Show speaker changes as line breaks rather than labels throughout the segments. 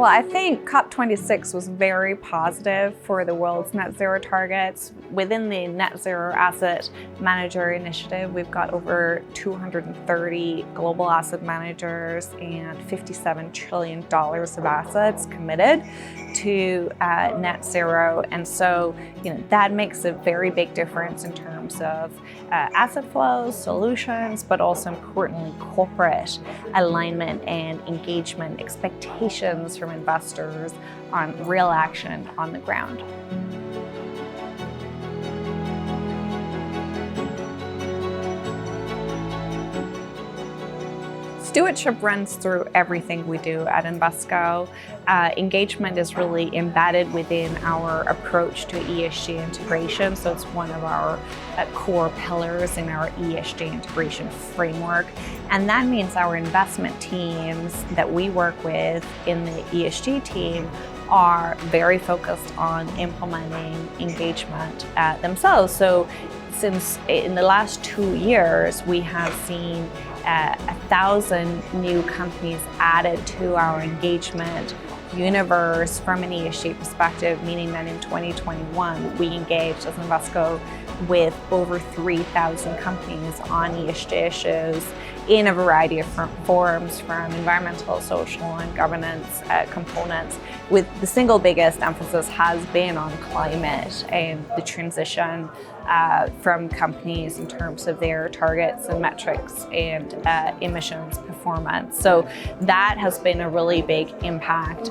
Well, I think COP26 was very positive for the world's net zero targets. Within the Net Zero Asset Manager Initiative, we've got over 230 global asset managers and $57 trillion of assets committed to net zero. And so, that makes a very big difference in terms of asset flows, solutions, but also importantly, corporate alignment and engagement, expectations from investors on real action on the ground. Stewardship runs through everything we do at Invesco. Engagement is really embedded within our approach to ESG integration, so it's one of our core pillars in our ESG integration framework. And that means our investment teams that we work with in the ESG team are very focused on implementing engagement themselves. So since in the last 2 years, we have seen 1,000 new companies added to our engagement universe from an ESG perspective, meaning that in 2021, we engaged as Invesco with over 3,000 companies on ESG issues in a variety of forms, from environmental, social, and governance components, with the single biggest emphasis has been on climate and the transition from companies in terms of their targets and metrics and emissions performance. So that has been a really big impact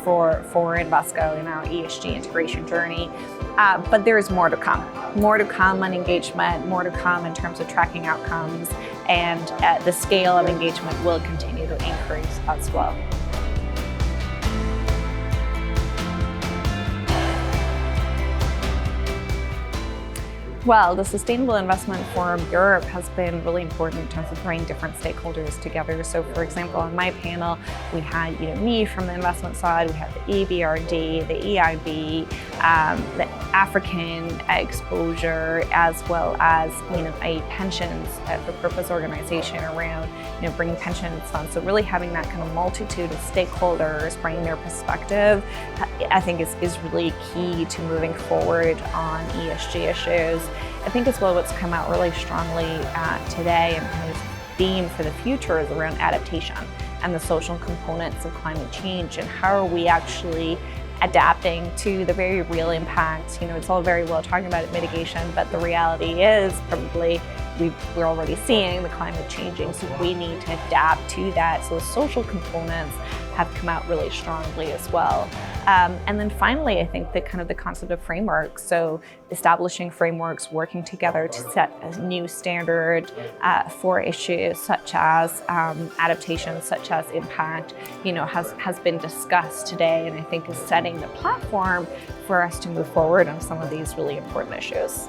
for Invesco in our ESG integration journey. But there is more to come. More to come on engagement, more to come in terms of tracking outcomes, and the scale of engagement will continue to increase as well. Well, the Sustainable Investment Forum Europe has been really important in terms of bringing different stakeholders together. So, for example, on my panel, we had me from the investment side, we had the EBRD, the EIB, the African exposure, as well as a pensions for purpose organization around bringing pension funds. So really having that kind of multitude of stakeholders bringing their perspective, I think is really key to moving forward on ESG issues. I think as well what's come out really strongly today and kind of theme for the future is around adaptation and the social components of climate change, and how are we actually adapting to the very real impacts. It's all very well talking about mitigation, but the reality is probably we're already seeing the climate changing, so we need to adapt to that. So the social components have come out really strongly as well. And then finally, I think the concept of frameworks. So establishing frameworks, working together to set a new standard for issues such as adaptation, such as impact, has been discussed today, and I think is setting the platform for us to move forward on some of these really important issues.